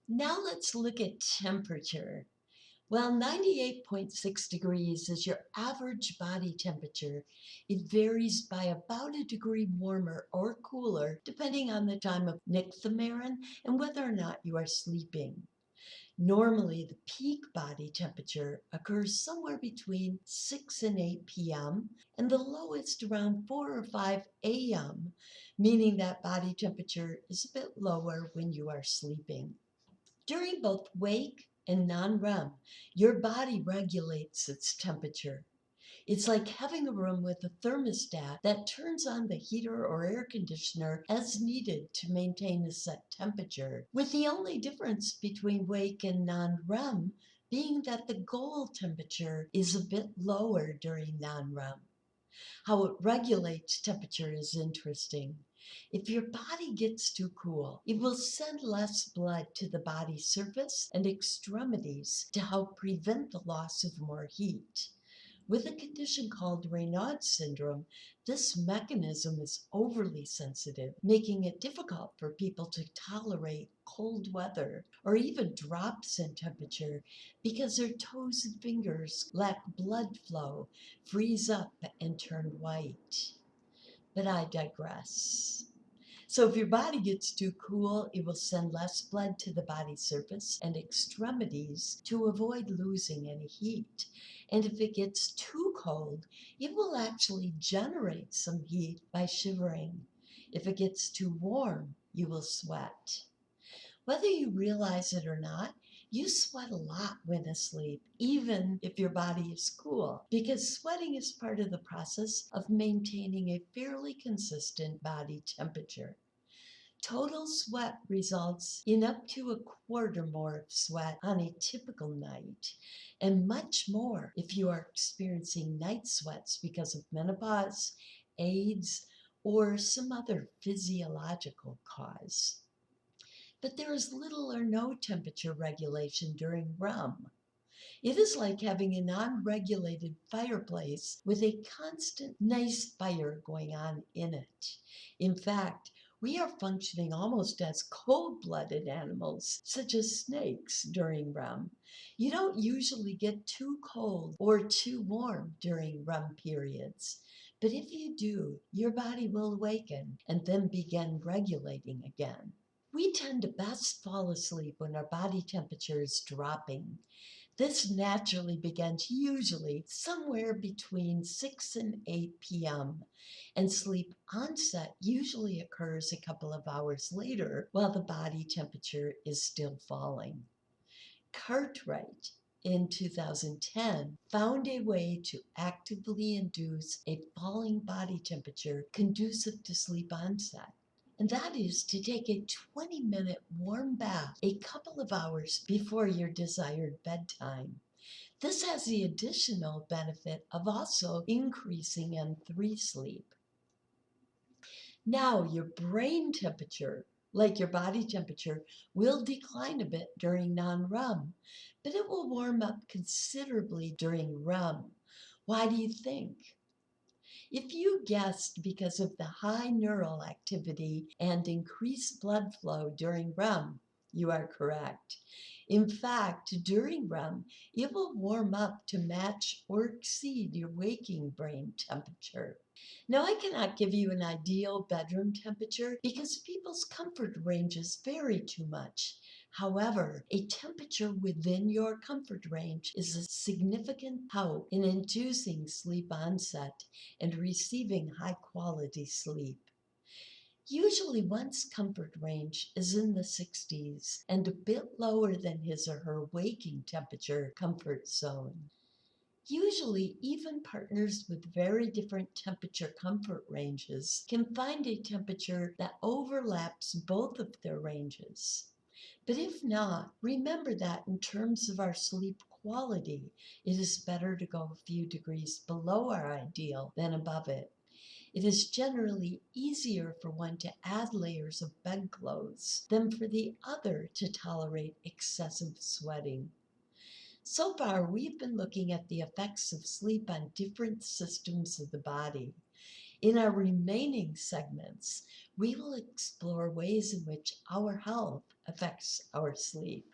Now let's look at temperature. Well, 98.6 degrees is your average body temperature. It varies by about a degree warmer or cooler depending on the time of nycthameron and whether or not you are sleeping. Normally, the peak body temperature occurs somewhere between 6 and 8 p.m. and the lowest around 4 or 5 a.m., meaning that body temperature is a bit lower when you are sleeping. During both wake and non-REM, your body regulates its temperature. It's like having a room with a thermostat that turns on the heater or air conditioner as needed to maintain a set temperature, with the only difference between wake and non-REM being that the goal temperature is a bit lower during non-REM. How it regulates temperature is interesting. If your body gets too cool, it will send less blood to the body surface and extremities to help prevent the loss of more heat. With a condition called Raynaud's syndrome, this mechanism is overly sensitive, making it difficult for people to tolerate cold weather or even drops in temperature because their toes and fingers lack blood flow, freeze up, and turn white. But I digress. So if your body gets too cool, it will send less blood to the body surface and extremities to avoid losing any heat. And if it gets too cold, it will actually generate some heat by shivering. If it gets too warm, you will sweat. Whether you realize it or not, you sweat a lot when asleep, even if your body is cool, because sweating is part of the process of maintaining a fairly consistent body temperature. Total sweat results in up to a quart or more of sweat on a typical night, and much more if you are experiencing night sweats because of menopause, AIDS, or some other physiological cause. But there is little or no temperature regulation during REM. It is like having an unregulated fireplace with a constant nice fire going on in it. In fact, we are functioning almost as cold-blooded animals, such as snakes, during REM. You don't usually get too cold or too warm during REM periods. But if you do, your body will awaken and then begin regulating again. We tend to best fall asleep when our body temperature is dropping. This naturally begins usually somewhere between 6 and 8 p.m., and sleep onset usually occurs a couple of hours later while the body temperature is still falling. Cartwright in 2010 found a way to actively induce a falling body temperature conducive to sleep onset. And that is to take a 20-minute warm bath a couple of hours before your desired bedtime. This has the additional benefit of also increasing M3 sleep. Now, your brain temperature, like your body temperature, will decline a bit during non-REM, but it will warm up considerably during REM. Why do you think? If you guessed because of the high neural activity and increased blood flow during REM, you are correct. In fact, during REM, it will warm up to match or exceed your waking brain temperature. Now, I cannot give you an ideal bedroom temperature because people's comfort ranges vary too much. However, a temperature within your comfort range is a significant help in inducing sleep onset and receiving high-quality sleep. Usually one's comfort range is in the 60s and a bit lower than his or her waking temperature comfort zone. Usually, even partners with very different temperature comfort ranges can find a temperature that overlaps both of their ranges. But if not, remember that in terms of our sleep quality, it is better to go a few degrees below our ideal than above it. It is generally easier for one to add layers of bedclothes than for the other to tolerate excessive sweating. So far, we've been looking at the effects of sleep on different systems of the body. In our remaining segments, we will explore ways in which our health affects our sleep.